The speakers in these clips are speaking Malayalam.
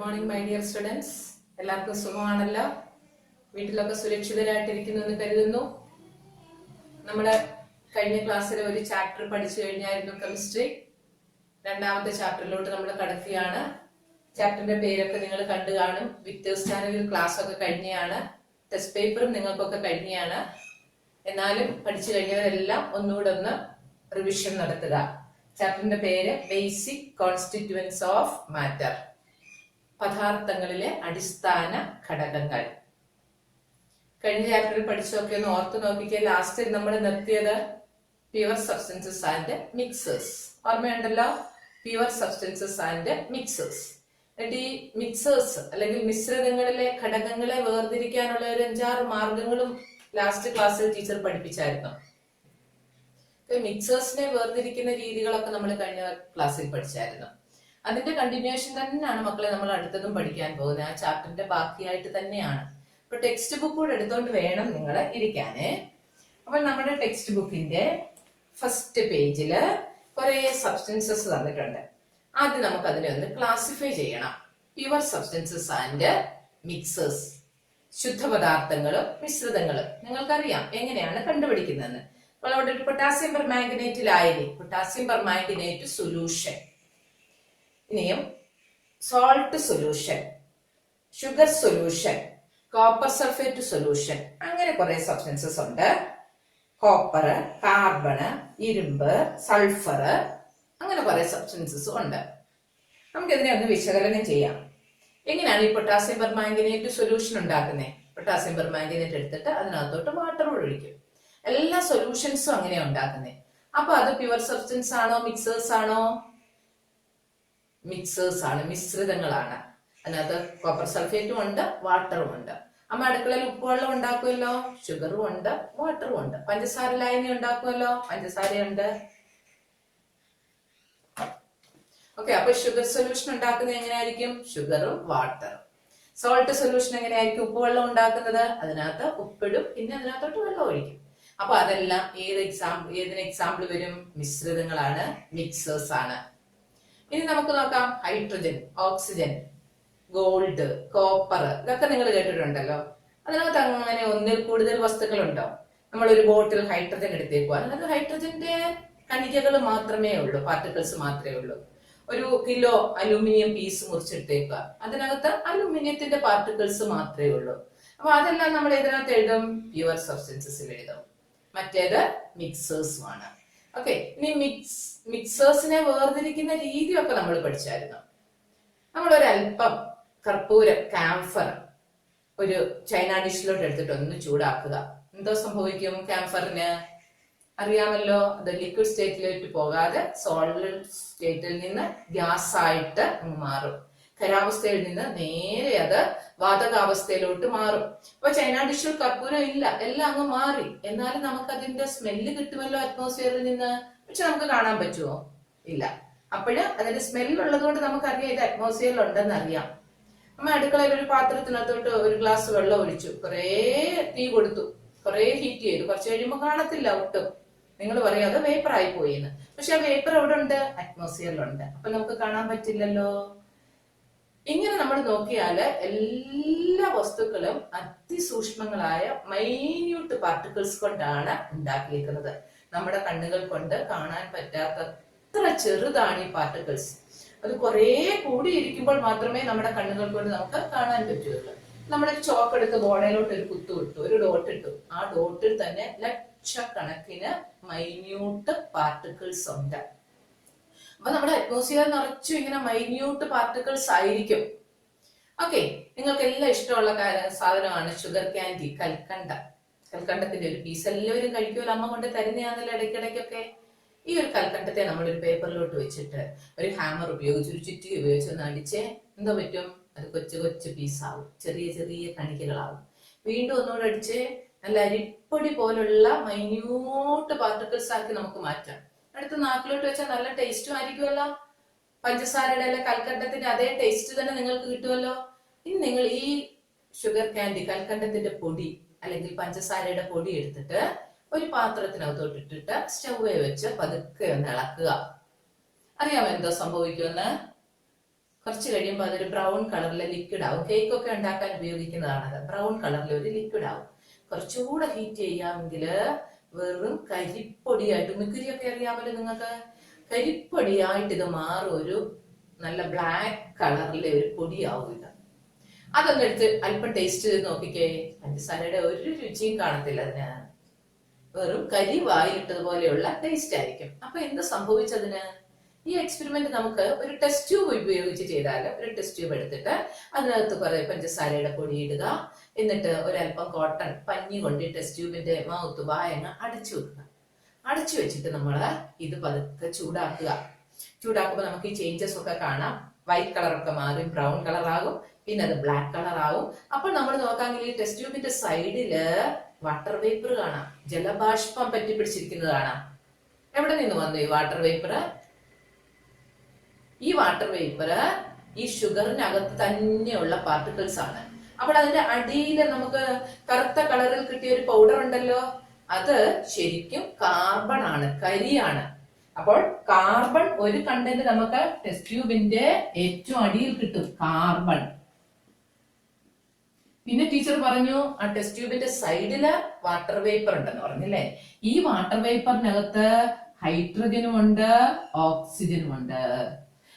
Morning my dear students. എല്ലാവർക്കും സുഖമാണല്ലോ? വീട്ടിലൊക്കെ സുരക്ഷിതരായിട്ടിരിക്കുന്നു എന്ന് കരുതുന്നു. നമ്മുടെ കഴിഞ്ഞ ക്ലാസ്സിലെ ഒരു ചാപ്റ്റർ പഠിച്ചു കഴിഞ്ഞായിരുന്നു, കെമിസ്ട്രി. രണ്ടാമത്തെ ചാപ്റ്ററിലോട്ട് നമ്മൾ കടക്കുകയാണ്. ചാപ്റ്ററിന്റെ പേരൊക്കെ നിങ്ങൾ കണ്ടു കാണും. വിക്ടേഴ്സ് ചാനലിൽ ക്ലാസ് ഒക്കെ കഴിഞ്ഞാണ്, ടെസ്റ്റ് പേപ്പറും നിങ്ങൾക്കൊക്കെ കഴിഞ്ഞാണ്. എന്നാലും പഠിച്ചു കഴിഞ്ഞവരെല്ലാം ഒന്നുകൂടെ ഒന്ന് റിവിഷൻ നടത്തുക. ചാപ്റ്ററിന്റെ പേര് ബേസിക് കോൺസ്റ്റിറ്റ്യുവൻസ് ഓഫ് മാറ്റർ, പദാർത്ഥങ്ങളിലെ അടിസ്ഥാന ഘടകങ്ങൾ. കഴിഞ്ഞ ചാപ്റ്ററിൽ പഠിച്ചൊക്കെ ഒന്ന് ഓർത്ത് നോക്കിക്കുക. ലാസ്റ്റ് നമ്മൾ നിർത്തിയത് പ്യുവർ സബ്സ്റ്റൻസസ് ആൻഡ് മിക്സേഴ്സ്. ഓർമ്മയുണ്ടല്ലോ? Pure substances and mixers. എന്നിട്ട് ഈ മിക്സേഴ്സ് അല്ലെങ്കിൽ മിശ്രിതങ്ങളിലെ ഘടകങ്ങളെ വേർതിരിക്കാനുള്ള ഒരു 5-6 മാർഗങ്ങളും ലാസ്റ്റ് ക്ലാസ്സിൽ ടീച്ചർ പഠിപ്പിച്ചായിരുന്നു. മിക്സേഴ്സിനെ വേർതിരിക്കുന്ന രീതികളൊക്കെ നമ്മൾ കഴിഞ്ഞ ക്ലാസ്സിൽ പഠിച്ചായിരുന്നു. അതിന്റെ കണ്ടിന്യൂഷൻ തന്നെയാണ് മക്കളെ നമ്മൾ അടുത്തതും പഠിക്കാൻ പോകുന്നത്. ആ ചാപ്റ്ററിന്റെ ബാക്കിയായിട്ട് തന്നെയാണ്. അപ്പൊ ടെക്സ്റ്റ് ബുക്ക് കൂടെ എടുത്തോണ്ട് വേണം നിങ്ങൾ ഇരിക്കാന്. അപ്പൊ നമ്മുടെ ടെക്സ്റ്റ് ബുക്കിന്റെ ഫസ്റ്റ് പേജില് കുറെ സബ്സ്റ്റൻസസ് തന്നിട്ടുണ്ട്. ആദ്യം നമുക്ക് അതിനെ ഒന്ന് ക്ലാസിഫൈ ചെയ്യണം. പ്യുവർ സബ്സ്റ്റൻസസ് ആൻഡ് മിക്സേഴ്സ്, ശുദ്ധപദാർത്ഥങ്ങളും മിശ്രിതങ്ങളും. നിങ്ങൾക്കറിയാം എങ്ങനെയാണ് കണ്ടുപിടിക്കുന്നതെന്ന്. അപ്പോൾ അവിടെ ഒരു പൊട്ടാസ്യം പെർമാംഗനേറ്റ് ലായനി, പൊട്ടാസ്യം പെർമാംഗനേറ്റ് സൊല്യൂഷൻ, ഇനിയും salt solution, sugar solution, copper sulphate solution, അങ്ങനെ കുറെ സബ്സ്റ്റൻസസ് ഉണ്ട്. കോപ്പർ, കാർബണ്, ഇരുമ്പ്, സൾഫർ, അങ്ങനെ കുറെ സബ്സ്റ്റൻസസ് ഉണ്ട്. നമുക്കിതിനെ ഒന്ന് വിശകലനം ചെയ്യാം. എങ്ങനെയാണ് ഈ പൊട്ടാസ്യം പെർമാംഗനേറ്റ് സൊല്യൂഷൻ ഉണ്ടാക്കുന്നത്? പൊട്ടാസ്യം പെർമാംഗനേറ്റ് എടുത്തിട്ട് അതിനകത്തോട്ട് വാട്ടർ ഒഴിക്കും. എല്ലാ സൊല്യൂഷൻസും അങ്ങനെയാണ് ഉണ്ടാക്കുന്നത്. അപ്പൊ അത് പ്യുവർ സബ്സ്റ്റൻസ് ആണോ മിക്സേഴ്സ് ആണോ? മിക്സേഴ്സ് ആണ്, മിശ്രിതങ്ങളാണ്. അതിനകത്ത് കോപ്പർ സൾഫേറ്റും ഉണ്ട്, വാട്ടറും ഉണ്ട്. അമ്മ അടുക്കളയിൽ ഉപ്പുവെള്ളം ഉണ്ടാക്കുമല്ലോ, ഷുഗറും ഉണ്ട്, വാട്ടറും ഉണ്ട്. പഞ്ചസാര ലായനി ഉണ്ടാക്കുമല്ലോ, പഞ്ചസാരയുണ്ട്. ഓക്കെ, അപ്പൊ ഷുഗർ സൊല്യൂഷൻ ഉണ്ടാക്കുന്നത് എങ്ങനെയായിരിക്കും? ഷുഗറും വാട്ടറും. സോൾട്ട് സൊല്യൂഷൻ എങ്ങനെയായിരിക്കും? ഉപ്പുവെള്ളം ഉണ്ടാക്കുന്നത്. അതിനകത്ത് ഉപ്പിടും, പിന്നെ അതിനകത്തോട്ട് വെള്ളം ഒഴിക്കും. അപ്പൊ അതെല്ലാം ഏതിന് എക്സാമ്പിൾ വരും? മിശ്രിതങ്ങളാണ്, മിക്സേഴ്സ് ആണ്. ഇനി നമുക്ക് നോക്കാം. ഹൈഡ്രജൻ, ഓക്സിജൻ, ഗോൾഡ്, കോപ്പർ, ഇതൊക്കെ നിങ്ങൾ കേട്ടിട്ടുണ്ടല്ലോ. അതിനകത്ത് അങ്ങനെ ഒന്നിൽ കൂടുതൽ വസ്തുക്കളുണ്ടോ? നമ്മളൊരു ബോട്ടിൽ ഹൈഡ്രജൻ എടുത്തേക്കുക, അതിനകത്ത് ഹൈഡ്രജന്റെ കണികകൾ മാത്രമേ ഉള്ളൂ, പാർട്ടിക്കിൾസ് മാത്രമേ ഉള്ളൂ. ഒരു കിലോ അലൂമിനിയം പീസ് മുറിച്ചെടുത്തേക്കുക, അതിനകത്ത് അലൂമിനിയത്തിന്റെ പാർട്ടിക്കിൾസ് മാത്രമേ ഉള്ളൂ. അപ്പൊ അതെല്ലാം നമ്മൾ ഇതിനകത്ത് എഴുതും, പ്യുവർ സബ്സ്റ്റൻസസിൽ എഴുതും. മറ്റേത് മിക്സേഴ്സുമാണ്. ഓക്കെ, ഇനി മിക്സേഴ്സിനെ വേർതിരിക്കുന്ന രീതിയൊക്കെ നമ്മൾ പഠിച്ചായിരുന്നു. നമ്മളൊരൽപ്പം കർപ്പൂരം, കാംഫർ ഒരു ചൈന ഡിഷിലോട്ട് എടുത്തിട്ട് ഒന്ന് ചൂടാക്കുക. എന്തോ സംഭവിക്കും? കാംഫറിന് അറിയാമല്ലോ, അത് ലിക്വിഡ് സ്റ്റേറ്റിലേക്ക് പോകാതെ സോളിഡ് സ്റ്റേറ്റിൽ നിന്ന് ഗ്യാസ് ആയിട്ട് മാറും. ഖരാവസ്ഥയിൽ നിന്ന് നേരെ അത് വാതകാവസ്ഥയിലോട്ട് മാറും. അപ്പൊ ചൈന ഡിഷിൽ കർപ്പൂരം ഇല്ല, എല്ലാം അങ്ങ് മാറി. എന്നാലും നമുക്ക് അതിന്റെ സ്മെല്ല് കിട്ടുമല്ലോ അറ്റ്മോസ്ഫിയറിൽ നിന്ന്. പക്ഷെ നമുക്ക് കാണാൻ പറ്റുമോ? ഇല്ല. അപ്പോഴ് അതിന്റെ സ്മെല്ല് ഉള്ളത് കൊണ്ട് നമുക്കറിയാം ഇത് അറ്റ്മോസ്ഫിയറിൽ ഉണ്ടെന്ന് അറിയാം. നമ്മ അടുക്കളയിൽ ഒരു പാത്രത്തിനകത്തോട്ട് ഒരു ഗ്ലാസ് വെള്ളം ഒഴിച്ചു, കുറേ തീ കൊടുത്തു, കുറേ ഹീറ്റ് ചെയ്തു. കുറച്ച് കഴിയുമ്പോൾ കാണത്തില്ല ഒട്ടും. നിങ്ങൾ പറയാം അത് വേപ്പർ ആയി പോയിന്ന്. പക്ഷെ ആ വേപ്പർ എവിടെ ഉണ്ട്? അറ്റ്മോസ്ഫിയറിലുണ്ട്. അപ്പൊ നമുക്ക് കാണാൻ പറ്റില്ലല്ലോ. ഇങ്ങനെ നമ്മൾ നോക്കിയാല് എല്ലാ വസ്തുക്കളും അതിസൂക്ഷ്മങ്ങളായ മൈന്യൂട്ട് പാർട്ടിക്കിൾസ് കൊണ്ടാണ് ഉണ്ടാക്കിയിരിക്കുന്നത്. നമ്മുടെ കണ്ണുകൾ കൊണ്ട് കാണാൻ പറ്റാത്ത അത്ര ചെറുതാണ് ഈ പാർട്ടിക്കിൾസ്. അത് കുറെ കൂടിയിരിക്കുമ്പോൾ മാത്രമേ നമ്മുടെ കണ്ണുകൾ കൊണ്ട് നമുക്ക് കാണാൻ പറ്റുള്ളൂ. നമ്മുടെ ചോക്ക് എടുത്ത് ബോർഡിലോട്ട് ഒരു കുത്തു ഇട്ടു, ഒരു ഡോട്ട് ഇട്ടു. ആ ഡോട്ടിൽ തന്നെ ലക്ഷക്കണക്കിന് മൈന്യൂട്ട് പാർട്ടിക്കിൾസ് ഉണ്ട്. അപ്പൊ നമ്മുടെ അറ്റ്മോസ്ഫിയർ നിറച്ചും ഇങ്ങനെ മൈന്യൂട്ട് പാർട്ടിക്കിൾസ് ആയിരിക്കും. ഓക്കെ, നിങ്ങൾക്ക് എല്ലാം ഇഷ്ടമുള്ള സാധനമാണ് ഷുഗർ ക്യാൻഡി, കൽക്കണ്ട. കൽക്കണ്ടത്തിന്റെ ഒരു പീസ് എല്ലാവരും കഴിക്കുമല്ലോ, അമ്മ കൊണ്ട് തരുന്നതാണല്ലോ ഇടയ്ക്കിടയ്ക്കൊക്കെ. ഈ ഒരു കൽക്കണ്ടത്തെ നമ്മളൊരു പേപ്പറിലോട്ട് വെച്ചിട്ട് ഒരു ഹാമർ ഉപയോഗിച്ച്, ഒരു ചുറ്റി ഉപയോഗിച്ച് ഒന്ന് അടിച്ച് എന്തോ പറ്റും? അത് കൊച്ചു കൊച്ചു പീസാവും, ചെറിയ ചെറിയ കണികകളാവും. വീണ്ടും ഒന്നുകൂടെ അടിച്ച് നല്ല അരിപ്പൊടി പോലുള്ള മൈന്യൂട്ട് പാർട്ടിക്കിൾസ് ആക്കി നമുക്ക് മാറ്റാം. അടുത്ത് നാക്കിലോട്ട് വെച്ചാൽ നല്ല ടേസ്റ്റും ആയിരിക്കുമല്ലോ. പഞ്ചസാരയുടെ അല്ല കൽക്കണ്ടത്തിന്റെ അതേ ടേസ്റ്റ് തന്നെ നിങ്ങൾക്ക് കിട്ടുമല്ലോ. ഇനി നിങ്ങൾ ഈ ഷുഗർ ക്യാൻഡി, കൽക്കണ്ടത്തിന്റെ പൊടി അല്ലെങ്കിൽ പഞ്ചസാരയുടെ പൊടി എടുത്തിട്ട് ഒരു പാത്രത്തിനകത്തോട്ട് ഇട്ടിട്ട് സ്റ്റൗവേ വെച്ച് പതുക്കെ ഒന്ന് ഇളക്കുക. അറിയാമോ എന്തോ സംഭവിക്കുമെന്ന്? കുറച്ച് കഴിയുമ്പോൾ അതൊരു ബ്രൗൺ കളറിലെ ലിക്വിഡ് ആവും. കേക്ക് ഒക്കെ ഉണ്ടാക്കാൻ ഉപയോഗിക്കുന്നതാണത്. ബ്രൗൺ കളറിലെ ഒരു ലിക്വിഡ് ആവും. കുറച്ചുകൂടെ ഹീറ്റ് ചെയ്യാമെങ്കിൽ വെറും കരിപ്പൊടിയായിട്ട്, മിക്കുരിയൊക്കെ അറിയാമല്ലോ നിങ്ങൾക്ക്, കരിപ്പൊടിയായിട്ട് ഇത് മാറും. ഒരു നല്ല ബ്ലാക്ക് കളറിലെ ഒരു പൊടിയാവും ഇത്. അതൊന്നും എടുത്ത് അല്പം ടേസ്റ്റ് ചെയ്ത് നോക്കിക്കേ. പഞ്ചസാരയുടെ ഒരു രുചിയും കാണത്തില്ല അതിന്. വെറും കരി വായിലിട്ടതുപോലെയുള്ള ടേസ്റ്റ് ആയിരിക്കും. അപ്പൊ എന്ത് സംഭവിച്ചതിന്? ഈ എക്സ്പെരിമെന്റ് നമുക്ക് ഒരു ടെസ്റ്റ് ട്യൂബ് ഉപയോഗിച്ച് ചെയ്താൽ, ഒരു ടെസ്റ്റ് ട്യൂബ് എടുത്തിട്ട് അതിനകത്ത് കുറെ പഞ്ചസാരയുടെ പൊടി ഇടുക, എന്നിട്ട് ഒരല്പം കോട്ടൺ പഞ്ഞി കൊണ്ട് ടെസ്റ്റ് ട്യൂബിന്റെ മൗത്ത് വായങ്ങ അടച്ചു വെക്കുക. അടച്ചു വെച്ചിട്ട് നമ്മൾ ഇത് പതുക്കെ ചൂടാക്കുക. ചൂടാക്കുമ്പോൾ നമുക്ക് ഈ ചേഞ്ചസ് ഒക്കെ കാണാം. വൈറ്റ് കളറൊക്കെ മാറി ബ്രൗൺ കളർ ആകും, പിന്നെ അത് ബ്ലാക്ക് കളർ ആവും. അപ്പോൾ നമ്മൾ നോക്കാമെങ്കിൽ ഈ ടെസ്റ്റ് ട്യൂബിന്റെ സൈഡില് വാട്ടർ വേപ്പർ കാണാം, ജലബാഷ്പം പറ്റി പിടിച്ചിരിക്കുന്നത് കാണാം. എവിടെ നിന്ന് വന്നു ഈ വാട്ടർ വേപ്പർ? ഈ വാട്ടർ വേപ്പർ ഈ ഷുഗറിനകത്ത് തന്നെയുള്ള പാർട്ടിക്കിൾസ് ആണ്. അപ്പോൾ അതിന്റെ അടിയിൽ നമുക്ക് കറുത്ത കളറിൽ കിട്ടിയ ഒരു പൗഡർ ഉണ്ടല്ലോ, അത് ശരിക്കും കാർബൺ ആണ്, കരിയാണ്. അപ്പോൾ കാർബൺ ഒരു കണ്ടന്റ് നമുക്ക് ടെസ്റ്റ് ട്യൂബിന്റെ ഏറ്റവും അടിയിൽ കിട്ടും, കാർബൺ. പിന്നെ ടീച്ചർ പറഞ്ഞു ആ ടെസ്റ്റ് ട്യൂബിന്റെ സൈഡില് വാട്ടർ വേപ്പർ ഉണ്ടെന്ന് പറഞ്ഞില്ലേ. ഈ വാട്ടർ വേപ്പറിനകത്ത് ഹൈഡ്രജനും ഉണ്ട്, ഓക്സിജനും ഉണ്ട്.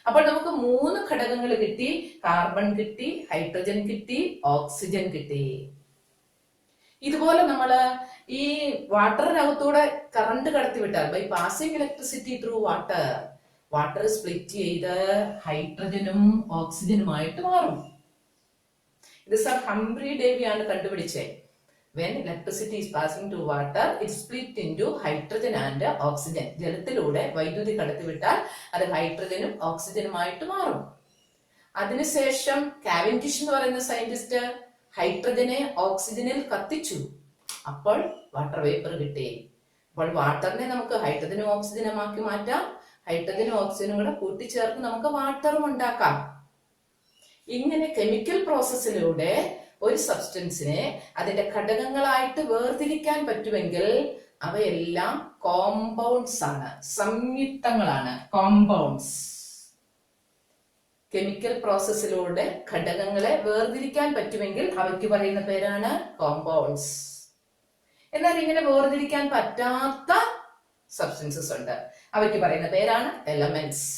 അപ്പോൾ നമുക്ക് 3 ഘടകങ്ങൾ കിട്ടി. കാർബൺ കിട്ടി, ഹൈഡ്രജൻ കിട്ടി, ഓക്സിജൻ കിട്ടി. ഇതുപോലെ നമ്മള് ഈ വാട്ടറിനകത്തൂടെ കറണ്ട് കടത്തിവിട്ടാൽ, by passing electricity through water, water split ചെയ്ത് ഹൈഡ്രജനും ഓക്സിജനുമായിട്ട് മാറും. ഇത് സർ ഹംബ്രി ഡേവി ആണ് കണ്ടുപിടിച്ചത്. When electricity is passing through water, it split into hydrogen and oxygen. ജലത്തിലൂടെ വൈദ്യുതി കടത്തിവിട്ടാൽ അത് ഹൈഡ്രജനും ഓക്സിജനുമായിട്ട് മാറും. അതിനുശേഷം കാവൻഡിഷ് എന്ന് പറയുന്ന സയന്റിസ്റ്റ് ഹൈഡ്രജനെ ഓക്സിജനിൽ കത്തിച്ചു. അപ്പോൾ വാട്ടർ വേപ്പർ കിട്ടി. അപ്പോൾ വാട്ടറിനെ നമുക്ക് ഹൈഡ്രജനും ഓക്സിജനുമാക്കി മാറ്റാം. ഹൈഡ്രജനും ഓക്സിജനും കൂടെ കൂട്ടിച്ചേർത്ത് നമുക്ക് വാട്ടറും ഉണ്ടാക്കാം. ഇങ്ങനെ കെമിക്കൽ പ്രോസസ്സിലൂടെ ഒരു സബ്സ്റ്റൻസിനെ അതിന്റെ ഘടകങ്ങളായിട്ട് വേർതിരിക്കാൻ പറ്റുമെങ്കിൽ അവയെല്ലാം കോമ്പൗണ്ട്സ് ആണ്, സംയുക്തങ്ങളാണ്, കോമ്പൗണ്ട്സ്. കെമിക്കൽ പ്രോസസ്സിലൂടെ ഘടകങ്ങളെ വേർതിരിക്കാൻ പറ്റുമെങ്കിൽ അവയ്ക്ക് പറയുന്ന പേരാണ് കോമ്പൗണ്ട്സ്. എന്നാൽ ഇങ്ങനെ വേർതിരിക്കാൻ പറ്റാത്ത സബ്സ്റ്റൻസസ് ഉണ്ട്, അവയ്ക്ക് പറയുന്ന പേരാണ് എലമെന്റ്സ്.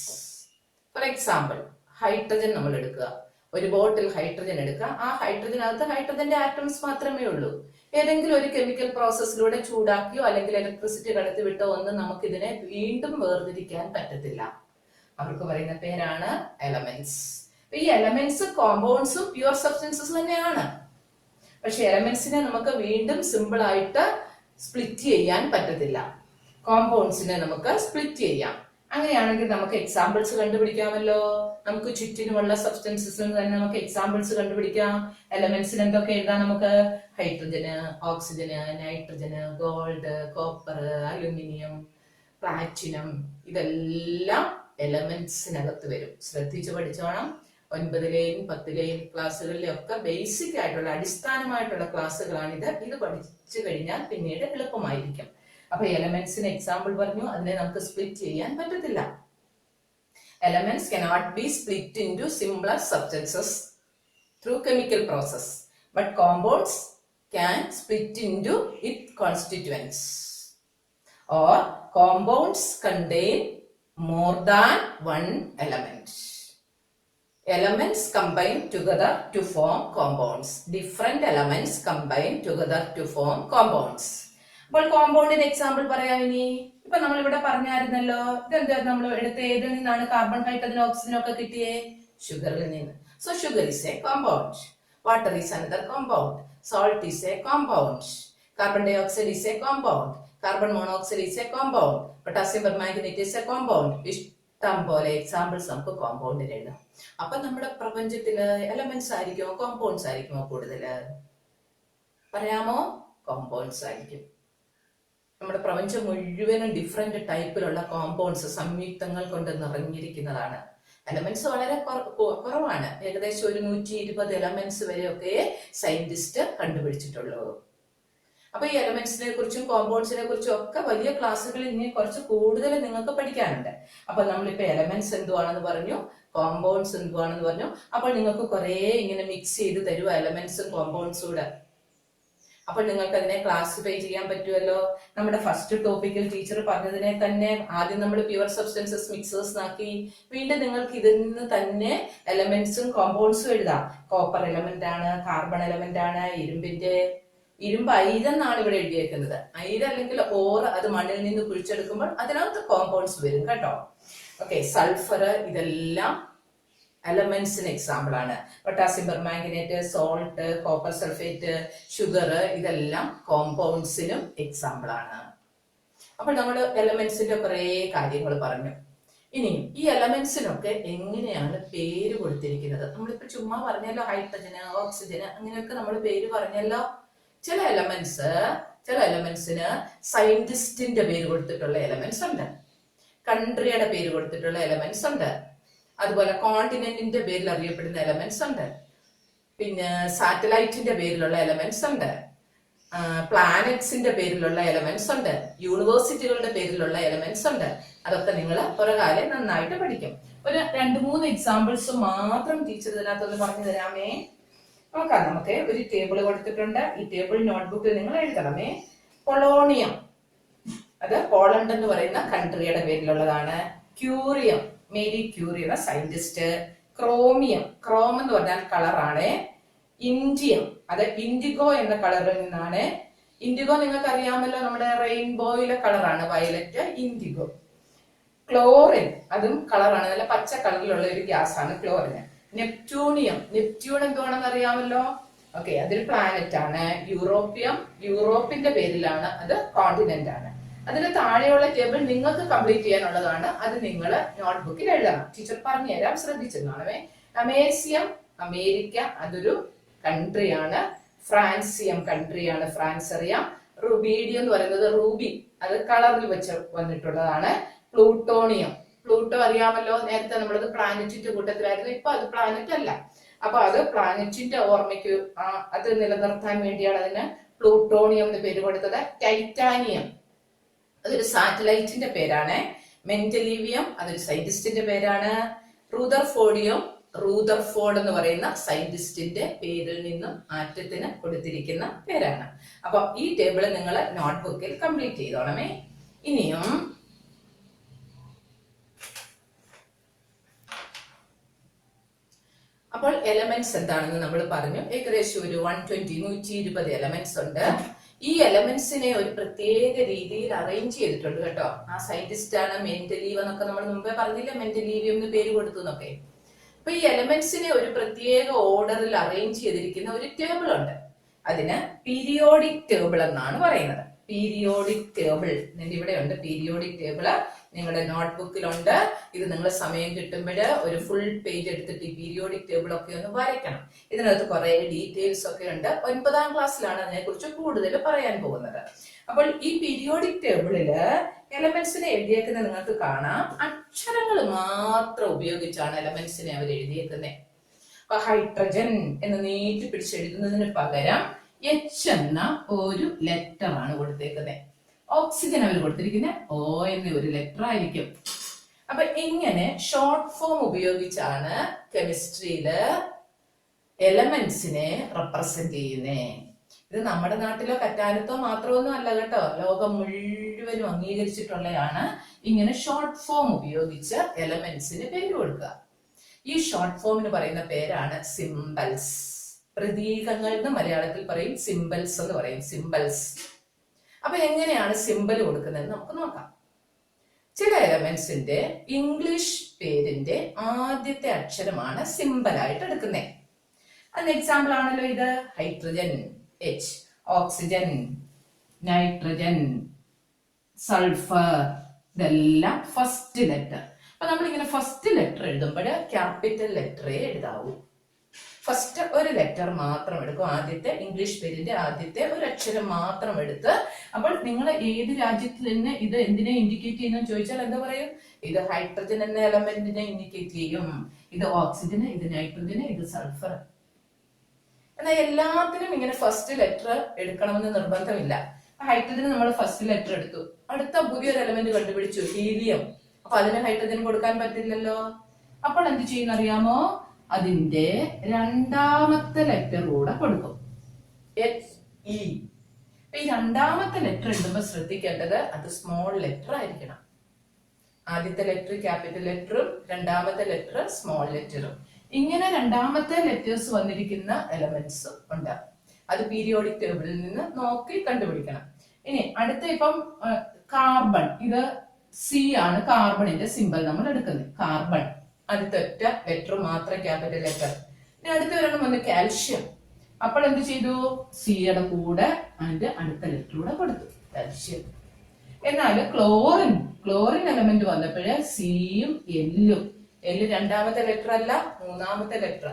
ഫോർ എക്സാമ്പിൾ, ഹൈഡ്രജൻ നമ്മൾ എടുക്കുക. ഒരു ബോട്ടിൽ ഹൈഡ്രജൻ എടുക്കുക. ആ ഹൈഡ്രജനകത്ത് ഹൈഡ്രജന്റെ ആറ്റംസ് മാത്രമേ ഉള്ളൂ. ഏതെങ്കിലും ഒരു കെമിക്കൽ പ്രോസസ്സിലൂടെ ചൂടാക്കിയോ അല്ലെങ്കിൽ ഇലക്ട്രിസിറ്റി കടത്തിവിട്ടോ ഒന്നും നമുക്കിതിനെ വീണ്ടും വേർതിരിക്കാൻ പറ്റത്തില്ല. അവർക്ക് പറയുന്ന പേരാണ് എലമെന്റ്സ്. ഈ എലമെന്റ്സ് കോമ്പൗണ്ട്സും പ്യുവർ സബ്സ്റ്റൻസസ് തന്നെയാണ്. പക്ഷെ എലമെന്റ്സിനെ നമുക്ക് വീണ്ടും സിമ്പിൾ ആയിട്ട് സ്പ്ലിറ്റ് ചെയ്യാൻ പറ്റത്തില്ല. കോമ്പൗണ്ട്സിനെ നമുക്ക് സ്പ്ലിറ്റ് ചെയ്യാം. അങ്ങനെയാണെങ്കിൽ നമുക്ക് എക്സാമ്പിൾസ് കണ്ടുപിടിക്കാമല്ലോ. നമുക്ക് ചുറ്റിനുമുള്ള സബ്സ്റ്റൻസസിന് തന്നെ നമുക്ക് എക്സാമ്പിൾസ് കണ്ടുപിടിക്കാം. എലമെന്റ്സിന് എന്തൊക്കെ എഴുതാം നമുക്ക്? ഹൈഡ്രജന്, ഓക്സിജന്, നൈട്രജന്, ഗോൾഡ്, കോപ്പർ, അലുമിനിയം, പ്ലാറ്റിനം, ഇതെല്ലാം എലമെന്റ്സിനകത്ത് വരും. ശ്രദ്ധിച്ചു പഠിച്ചോണം. 9ലെയും 10ലെയും ക്ലാസ്സുകളിലൊക്കെ ബേസിക് ആയിട്ടുള്ള അടിസ്ഥാനമായിട്ടുള്ള ക്ലാസ്സുകളാണിത്. ഇത് പഠിച്ചു കഴിഞ്ഞാൽ പിന്നീട് എളുപ്പമായിരിക്കും. അപ്പൊ എലമെന്റ്സിന് എക്സാമ്പിൾ പറഞ്ഞു, അതിനെ നമുക്ക് സ്പ്ലിറ്റ് ചെയ്യാൻ പറ്റത്തില്ല. Elements cannot be split into simpler substances through chemical process, but compounds can split into its constituents, or compounds contain more than one element. Elements combine together to form compounds. Different elements combine together to form compounds. അപ്പോൾ കോമ്പൗണ്ടിന്റെ എക്സാമ്പിൾ പറയാം. ഇനി ഇപ്പൊ നമ്മൾ ഇവിടെ പറഞ്ഞായിരുന്നല്ലോ, ഇതെന്താ നമ്മൾ എടുത്ത ഏതിൽ നിന്നാണ് കാർബൺ, ഹൈഡ്രജൻ, ഓക്സിജൻ ഒക്കെ കിട്ടിയേ? ഷുഗറിൽ നിന്ന്. So sugar is a compound. Water is another compound. Salt is a compound. Carbon dioxide is a compound. Carbon monoxide is a compound. Potassium permanganate is a compound. ഇഷ്ടം പോലെ എക്സാമ്പിൾസ് നമുക്ക് കോമ്പൗണ്ടിൽ എഴുതാം. അപ്പൊ നമ്മുടെ പ്രപഞ്ചത്തില് എലമെന്റ്സ് ആയിരിക്കുമോ കോമ്പൗണ്ട്സ് ആയിരിക്കുമോ കൂടുതല്? പറയാമോ? കോമ്പൗണ്ട്സ് ആയിരിക്കും. നമ്മുടെ പ്രപഞ്ചം മുഴുവനും ഡിഫറെന്റ് ടൈപ്പിലുള്ള കോമ്പൗണ്ട്സ്, സംയുക്തങ്ങൾ കൊണ്ട് നിറഞ്ഞിരിക്കുന്നതാണ്. എലമെന്റ്സ് വളരെ കുറവാണ്. ഏകദേശം ഒരു 120 എലമെന്റ്സ് വരെയൊക്കെ സയന്റിസ്റ്റ് കണ്ടുപിടിച്ചിട്ടുള്ളൂ. അപ്പൊ ഈ എലമെന്റ്സിനെ കുറിച്ചും കോമ്പൗണ്ട്സിനെ കുറിച്ചും ഒക്കെ വലിയ ക്ലാസ്സുകളിൽ ഇനി കുറച്ച് കൂടുതൽ നിങ്ങൾക്ക് പഠിക്കാനുണ്ട്. അപ്പൊ നമ്മളിപ്പോ എലമെന്റ്സ് എന്തുവാണെന്ന് പറഞ്ഞു, കോമ്പൗണ്ട്സ് എന്തുവാണെന്ന് പറഞ്ഞു. അപ്പോൾ നിങ്ങൾക്ക് കുറെ ഇങ്ങനെ മിക്സ് ചെയ്ത് തരുക എലമെന്റ്സും കോമ്പൗണ്ട്സും കൂടെ. അപ്പോൾ നിങ്ങൾക്ക് അതിനെ ക്ലാസിഫൈ ചെയ്യാൻ പറ്റുമല്ലോ. നമ്മുടെ ഫസ്റ്റ് ടോപ്പിക്കിൽ ടീച്ചർ പറഞ്ഞതിനെ തന്നെ ആദ്യം നമ്മൾ പ്യുവർ സബ്സ്റ്റൻസസ് മിക്സേഴ്സ് ആക്കി. വീണ്ടും നിങ്ങൾക്ക് ഇതിൽ നിന്ന് തന്നെ എലമെന്റ്സും കോമ്പൗണ്ട്സും എഴുതാം. കോപ്പർ എലമെന്റ് ആണ്, കാർബൺ എലമെന്റ് ആണ്, ഇരുമ്പ് ഐരെന്നാണ് ഇവിടെ എഴുതിയേക്കുന്നത്. ഐര് അല്ലെങ്കിൽ ഓർ, അത് മണ്ണിൽ നിന്ന് കുഴിച്ചെടുക്കുമ്പോൾ അതിനകത്ത് കോമ്പൗണ്ട്സ് വരും കേട്ടോ. ഓക്കെ, സൾഫർ, ഇതെല്ലാം എലമെന്റ്സിന് എക്സാമ്പിൾ ആണ്. Potassium permanganate, salt, copper sulphate, sugar, ഇതെല്ലാം കോമ്പൗണ്ട്സിനും എക്സാമ്പിൾ ആണ്. അപ്പോൾ നമ്മൾ എലമെന്റ്സിന്റെ കുറെ കാര്യങ്ങൾ പറഞ്ഞു. ഇനി ഈ എലമെന്റ്സിനൊക്കെ എങ്ങനെയാണ് പേര് കൊടുത്തിരിക്കുന്നത്? നമ്മളിപ്പോ ചുമ്മാ പറഞ്ഞല്ലോ, ഹൈഡ്രജന്, ഓക്സിജന്, അങ്ങനെയൊക്കെ നമ്മൾ പേര് പറഞ്ഞല്ലോ. ചില എലമെന്റ്സിന് സയന്റിസ്റ്റിന്റെ പേര് കൊടുത്തിട്ടുള്ള എലമെന്റ്സ് ഉണ്ട്, കൺട്രിയുടെ പേര് കൊടുത്തിട്ടുള്ള എലമെന്റ്സ് ഉണ്ട്, അതുപോലെ കോണ്ടിനെന്റിന്റെ പേരിൽ അറിയപ്പെടുന്ന എലമെന്റ്സ് ഉണ്ട്, പിന്നെ സാറ്റലൈറ്റിന്റെ പേരിലുള്ള എലമെന്റ്സ് ഉണ്ട്, പ്ലാനറ്റ്സിന്റെ പേരിലുള്ള എലമെന്റ്സ് ഉണ്ട്, യൂണിവേഴ്സിറ്റികളുടെ പേരിലുള്ള എലമെന്റ്സ് ഉണ്ട്. അതൊക്കെ നിങ്ങൾ പുറകാലെ നന്നായിട്ട് പഠിക്കും. ഒരു 2-3 എക്സാമ്പിൾസ് മാത്രം ടീച്ചർ ഇതിനകത്തൊന്ന് പറഞ്ഞു തരാമേ. നോക്കാം. നമുക്ക് ഒരു ടേബിൾ കൊടുത്തിട്ടുണ്ട്. ഈ ടേബിൾ നോട്ട്ബുക്കിൽ നിങ്ങൾ എഴുതണമേ. പൊളോണിയം, അത് പോളണ്ട് എന്ന് പറയുന്ന കൺട്രിയുടെ പേരിലുള്ളതാണ്. ക്യൂറിയം, മേരി ക്യൂറി എന്ന സയന്റിസ്റ്റ്. ക്രോമിയം, ക്രോം എന്ന് പറഞ്ഞാൽ കളറാണ്. ഇൻഡിയം, അത് ഇൻഡിഗോ എന്ന കളറിൽ നിന്നാണ്. ഇൻഡിഗോ നിങ്ങൾക്ക് അറിയാമല്ലോ, നമ്മുടെ റെയിൻബോയിലെ കളറാണ് വയലറ്റ്, ഇൻഡിഗോ. ക്ലോറിൻ, അതും കളറാണ്, നല്ല പച്ച കളറിലുള്ള ഒരു ഗ്യാസ് ആണ് ക്ലോറിൻ. നെപ്റ്റ്യൂണിയം, നെപ്റ്റ്യൂൺ എന്തുവാണെന്ന് അറിയാമല്ലോ. ഓക്കെ, അതൊരു പ്ലാനറ്റ് ആണ്. യൂറോപ്പിയം, യൂറോപ്പിന്റെ പേരിലാണ്, അത് കോണ്ടിനെന്റ് ആണ്. അതിന് താഴെയുള്ള ടേബിൾ നിങ്ങൾക്ക് കംപ്ലീറ്റ് ചെയ്യാനുള്ളതാണ്. അത് നിങ്ങൾ നോട്ട്ബുക്കിൽ എഴുതണം. ടീച്ചർ പറഞ്ഞു തരാം, ശ്രദ്ധിച്ചെന്നാണേ. അമേസിയം, അമേരിക്ക, അതൊരു കൺട്രിയാണ്. ഫ്രാൻസിയം കൺട്രിയാണ്, ഫ്രാൻസ് അറിയാം. റുബീഡിയം എന്ന് പറയുന്നത് റൂബി, അത് കളറിൽ വെച്ച് വന്നിട്ടുള്ളതാണ്. പ്ലൂട്ടോണിയം, പ്ലൂട്ടോ അറിയാമല്ലോ, നേരത്തെ നമ്മളത് പ്ലാനറ്റിന്റെ കൂട്ടത്തിലായിരുന്നു, ഇപ്പൊ അത് പ്ലാനറ്റ് അല്ല. അപ്പൊ അത് പ്ലാനറ്റിന്റെ ഓർമ്മയ്ക്ക് അത് നിലനിർത്താൻ വേണ്ടിയാണ് അതിന് പ്ലൂട്ടോണിയം എന്ന് പേര് കൊടുത്തത്. ടൈറ്റാനിയം, അതൊരു സാറ്റലൈറ്റിന്റെ പേരാണ്. മെന്റലീവിയം, അതൊരു സയന്റിസ്റ്റിന്റെ പേരാണ്. റൂദർഫോർഡ് എന്ന് പറയുന്ന സയന്റിസ്റ്റിന്റെ പേരിൽ നിന്നും ആറ്റത്തിന് കൊടുത്തിരിക്കുന്ന പേരാണ്. അപ്പൊ ഈ ടേബിൾ നിങ്ങൾ നോട്ട്ബുക്കിൽ കംപ്ലീറ്റ് ചെയ്തോണമേ. ഇനിയും അപ്പോൾ എലമെന്റ്സ് എന്താണെന്ന് നമ്മൾ പറഞ്ഞു. ഏകദേശം ഒരു 120 എലമെന്റ്സ് ഉണ്ട്. ഈ എലമെന്റ്സിനെ ഒരു പ്രത്യേക രീതിയിൽ അറേഞ്ച് ചെയ്തിട്ടുണ്ട് കേട്ടോ. ആ സയന്റിസ്റ്റ് ആണ് മെന്റലീവ് എന്നൊക്കെ നമ്മൾ മുമ്പേ പറഞ്ഞില്ല, മെന്റലീവിയം എന്ന് പേര് കൊടുത്തു എന്നൊക്കെ. അപ്പൊ ഈ എലമെന്റ്സിനെ ഒരു പ്രത്യേക ഓർഡറിൽ അറേഞ്ച് ചെയ്തിരിക്കുന്ന ഒരു ടേബിൾ ഉണ്ട്. അതിന് പീരിയോഡിക് ടേബിൾ എന്നാണ് പറയുന്നത്. പീരിയോഡിക് ടേബിൾ ഇവിടെ ഉണ്ട്. പീരിയോഡിക് ടേബിള് നിങ്ങളുടെ നോട്ട്ബുക്കിലുണ്ട്. ഇത് നിങ്ങൾ സമയം കിട്ടുമ്പോൾ ഒരു ഫുൾ പേജ് എടുത്തിട്ട് ഈ പീരിയോഡിക് ടേബിൾ ഒക്കെ ഒന്ന് വരയ്ക്കണം. ഇതിനകത്ത് കുറെ ഡീറ്റെയിൽസ് ഒക്കെ ഉണ്ട്. 9ാം ക്ലാസ്സിലാണ് അതിനെക്കുറിച്ച് കൂടുതൽ പറയാൻ പോകുന്നത്. അപ്പോൾ ഈ പീരിയോഡിക് ടേബിളില് എലമെന്റ്സിനെ എഴുതിയേക്കുന്നത് നിങ്ങൾക്ക് കാണാം. അക്ഷരങ്ങൾ മാത്രം ഉപയോഗിച്ചാണ് എലമെന്റ്സിനെ അവർ എഴുതിയേക്കുന്നത്. അപ്പൊ ഹൈഡ്രജൻ എന്ന് നീട്ടി പിടിച്ചെഴുതുന്നതിന് പകരം എച്ച് എന്ന ഒരു ലെറ്റർ ആണ് കൊടുത്തേക്കുന്നത്. ഓക്സിജൻ അവർ കൊടുത്തിരിക്കുന്നത് ഓ എന്ന ഒരു ലെറ്റർ ആയിരിക്കും. അപ്പൊ ഇങ്ങനെ ഷോർട്ട് ഫോം ഉപയോഗിച്ചാണ് കെമിസ്ട്രിയില് എലമെന്റ്സിനെ റെപ്രസെന്റ് ചെയ്യുന്നേ. ഇത് നമ്മുടെ നാട്ടിലോ കറ്റാനത്തോ മാത്രമൊന്നും അല്ല കേട്ടോ, ലോകം മുഴുവനും അംഗീകരിച്ചിട്ടുള്ളതാണ് ഇങ്ങനെ ഷോർട്ട് ഫോം ഉപയോഗിച്ച് എലമെന്റ്സിന് പേര് കൊടുക്കുക. ഈ ഷോർട്ട് ഫോമിന് പറയുന്ന പേരാണ് സിംബൽസ്. പ്രതീകങ്ങൾ എന്ന് മലയാളത്തിൽ പറയും, സിംബൽസ് എന്ന് പറയും, സിംബൽസ്. അപ്പൊ എങ്ങനെയാണ് സിംബൽ കൊടുക്കുന്നത് നമുക്ക് നോക്കാം. ചില എലമെന്റ്സിന്റെ ഇംഗ്ലീഷ് പേരിന്റെ ആദ്യത്തെ അക്ഷരമാണ് സിംബൽ ആയിട്ട് എടുക്കുന്നത്. അതിന് എക്സാമ്പിൾ ആണല്ലോ ഇത്. Hydrogen H, oxygen, nitrogen, sulphur, ഇതെല്ലാം ഫസ്റ്റ് ലെറ്റർ. അപ്പൊ നമ്മളിങ്ങനെ ഫസ്റ്റ് ലെറ്റർ എഴുതുമ്പോൾ ക്യാപിറ്റൽ ലെറ്ററേ എഴുതാവൂ. ഫസ്റ്റ് ഒരു ലെറ്റർ മാത്രം എടുക്കും. ആദ്യത്തെ ഇംഗ്ലീഷ് പേരിന്റെ ആദ്യത്തെ ഒരു അക്ഷരം മാത്രം എടുത്ത്. അപ്പോൾ നിങ്ങൾ ഏത് രാജ്യത്തിൽ നിന്ന് ഇത് എന്തിനെ ഇൻഡിക്കേറ്റ് ചെയ്യുന്നു ചോദിച്ചാൽ എന്താ പറയും? ഇത് ഹൈഡ്രജൻ എന്ന എലമെന്റിനെ ഇൻഡിക്കേറ്റ് ചെയ്യും, ഇത് ഓക്സിജന്, ഇത് നൈട്രജന്, ഇത് സൾഫർ. എന്നാൽ എല്ലാത്തിനും ഇങ്ങനെ ഫസ്റ്റ് ലെറ്റർ എടുക്കണമെന്ന് നിർബന്ധമില്ല. ഹൈഡ്രജന് നമ്മൾ ഫസ്റ്റ് ലെറ്റർ എടുത്തു. അടുത്ത പുതിയൊരു എലമെന്റ് കണ്ടുപിടിച്ചു, ഹീലിയം. അപ്പൊ അതിന് ഹൈഡ്രജൻ കൊടുക്കാൻ പറ്റില്ലല്ലോ. അപ്പോൾ എന്ത് ചെയ്യുന്ന അറിയാമോ? അതിന്റെ രണ്ടാമത്തെ ലെറ്റർ കൂടെ കൊടുക്കും, HE. ഈ രണ്ടാമത്തെ ലെറ്റർ ഇടുമ്പോൾ ശ്രദ്ധിക്കേണ്ടത് അത് സ്മോൾ ലെറ്റർ ആയിരിക്കണം. ആദ്യത്തെ ലെറ്റർ ക്യാപിറ്റൽ ലെറ്ററും രണ്ടാമത്തെ ലെറ്റർ സ്മോൾ ലെറ്ററും. ഇങ്ങനെ രണ്ടാമത്തെ ലെറ്റേഴ്സ് വന്നിരിക്കുന്ന എലമെന്റ്സും ഉണ്ട്. അത് പീരിയോഡിക് ടേബിളിൽ നിന്ന് നോക്കി കണ്ടുപിടിക്കണം. ഇനി അടുത്ത ഇപ്പം കാർബൺ, ഇത് C ആണ് കാർബണിന്റെ സിമ്പൽ നമ്മൾ എടുക്കുന്നത്. കാർബൺ അടുത്ത ഒറ്റ ലെറ്റർ മാത്രം ക്യാപിറ്റൽ ലെറ്റർ. ഇനി അടുത്ത ഒരെണ്ണം വന്ന് കാൽഷ്യം. അപ്പോൾ എന്ത് ചെയ്തു? സിയുടെ കൂടെ അതിന്റെ അടുത്ത ലെറ്റർ കൂടെ കൊടുത്തു, കാൽഷ്യം. എന്നാൽ ക്ലോറിൻ എലമെന്റ് വന്നപ്പോഴേ സിയും എല്ലും, എല്ല് രണ്ടാമത്തെ ലെറ്റർ അല്ല മൂന്നാമത്തെ ലെറ്റർ,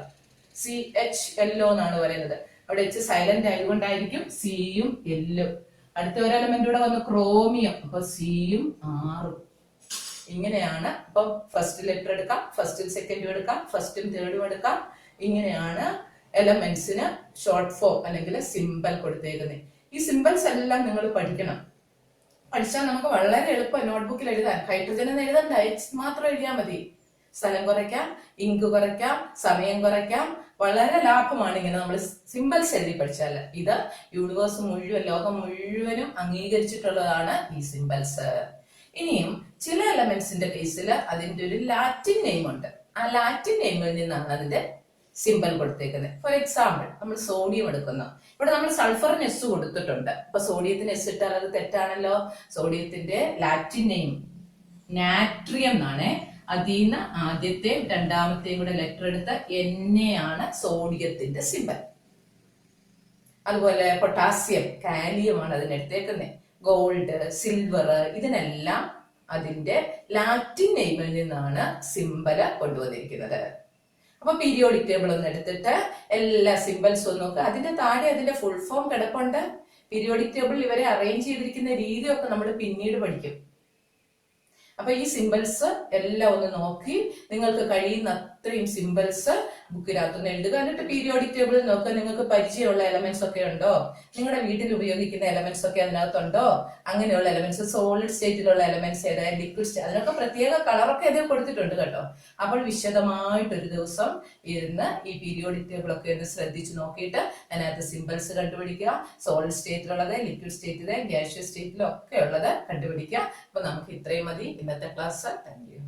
CHL എന്നാണ് പറയുന്നത്. അവിടെ H സൈലന്റ് ആയതുകൊണ്ടായിരിക്കും സിയും എല്ലും. അടുത്ത ഒരു എലമെന്റ് കൂടെ വന്നു ക്രോമിയം, അപ്പൊ സിയും ആറും. ഇങ്ങനെയാണ്. അപ്പൊ ഫസ്റ്റ് ലെറ്റർ എടുക്കാം, ഫസ്റ്റും സെക്കൻഡും എടുക്കാം, ഫസ്റ്റും തേർഡും എടുക്കാം. ഇങ്ങനെയാണ് എലമെന്റ്സിന് ഷോർട്ട് ഫോം അല്ലെങ്കിൽ സിമ്പൽ കൊടുത്തേക്കുന്നത്. ഈ സിമ്പൽസ് എല്ലാം നിങ്ങൾ പഠിക്കണം. പഠിച്ചാൽ നമുക്ക് വളരെ എളുപ്പം നോട്ട്ബുക്കിൽ എഴുതാൻ. ഹൈഡ്രജൻ എന്ന് എഴുതണ്ട, H മാത്രം എഴുതിയാൽ മതി. സ്ഥലം കുറയ്ക്കാം, ഇങ്ക് കുറയ്ക്കാം, സമയം കുറയ്ക്കാം. വളരെ ലാഭമാണ് ഇങ്ങനെ നമ്മൾ സിമ്പിൾസ് എഴുതി പഠിച്ചാൽ. ഇത് യൂണിവേഴ്സ് മുഴുവൻ, ലോകം മുഴുവനും അംഗീകരിച്ചിട്ടുള്ളതാണ് ഈ സിമ്പിൾസ്. ഇനിയും ചില എലമെന്റ്സിന്റെ കേസിൽ അതിന്റെ ഒരു ലാറ്റിൻ നെയിം ഉണ്ട്. ആ ലാറ്റിൻ നെയിമിൽ നിന്നാണ് അതിന്റെ സിമ്പൽ കൊടുത്തേക്കുന്നത്. ഫോർ എക്സാമ്പിൾ നമ്മൾ സോഡിയം എടുക്കുന്നു. ഇവിടെ നമ്മൾ സൾഫറിന് S കൊടുത്തിട്ടുണ്ട്. അപ്പൊ സോഡിയത്തിന് S ഇട്ടാൽ അത് തെറ്റാണല്ലോ. സോഡിയത്തിന്റെ ലാറ്റിൻ നെയിം നാട്രിയം എന്നാണ്. അതിന്ന് ആദ്യത്തെയും രണ്ടാമത്തെയും കൂടെ ലെറ്റർ എടുത്ത Na ആണ് സോഡിയത്തിന്റെ സിമ്പൽ. അതുപോലെ പൊട്ടാസ്യം, കാലിയം ആണ് അതിനെടുത്തേക്കുന്നത്. ഗോൾഡ്, സിൽവർ, ഇതിനെല്ലാം അതിന്റെ ലാറ്റിൻ നെയിമിൽ നിന്നാണ് സിമ്പല് കൊണ്ടുവന്നിരിക്കുന്നത്. അപ്പൊ പീരിയോഡിക് ടേബിൾ ഒന്ന് എടുത്തിട്ട് എല്ലാ സിമ്പൽസും ഒന്ന് നോക്കുക. അതിന്റെ താഴെ അതിന്റെ ഫുൾ ഫോം കിടപ്പുണ്ട്. പീരിയോഡിക് ടേബിളിൽ ഇവരെ അറേഞ്ച് ചെയ്തിരിക്കുന്ന രീതിയൊക്കെ നമ്മൾ പിന്നീട് പഠിക്കും. അപ്പൊ ഈ സിമ്പിൾസ് എല്ലാം ഒന്ന് നോക്കി നിങ്ങൾക്ക് കഴിയുന്ന അത്രയും സിമ്പിൾസ് ബുക്കിനകത്തൊന്ന് എഴുതുക. എന്നിട്ട് പീരിയോഡിക് ടേബിളിൽ നോക്കുക, നിങ്ങൾക്ക് പരിചയമുള്ള എലമെന്റ്സ് ഒക്കെ ഉണ്ടോ, നിങ്ങളുടെ വീട്ടിൽ ഉപയോഗിക്കുന്ന എലമെന്റ്സ് ഒക്കെ അതിനകത്തുണ്ടോ, അങ്ങനെയുള്ള എലമെന്റ്സ്, സോളിഡ് സ്റ്റേറ്റിലുള്ള എലമെന്റ്സ് ഏതായാലും ലിക്വിഡ് സ്റ്റേറ്റ്, അതിനൊക്കെ പ്രത്യേക കളറൊക്കെ അതിൽ കൊടുത്തിട്ടുണ്ട് കേട്ടോ. അപ്പോൾ വിശദമായിട്ടൊരു ദിവസം ഇരുന്ന് ഈ പീരിയോഡിക് ടേബിൾ ഒക്കെ ഒന്ന് ശ്രദ്ധിച്ച് നോക്കിയിട്ട് അതിനകത്ത് സിമ്പിൾസ് കണ്ടുപിടിക്കുക. സോളിഡ് സ്റ്റേറ്റിലുള്ളത്, ലിക്വിഡ് സ്റ്റേറ്റിലെ, ഗ്യാഷ്യസ് സ്റ്റേറ്റിലും ഒക്കെ ഉള്ളത് കണ്ടുപിടിക്കുക. അപ്പൊ നമുക്ക് ഇത്രയും മതി ഇന്നത്തെ ക്ലാസ്. Thank you.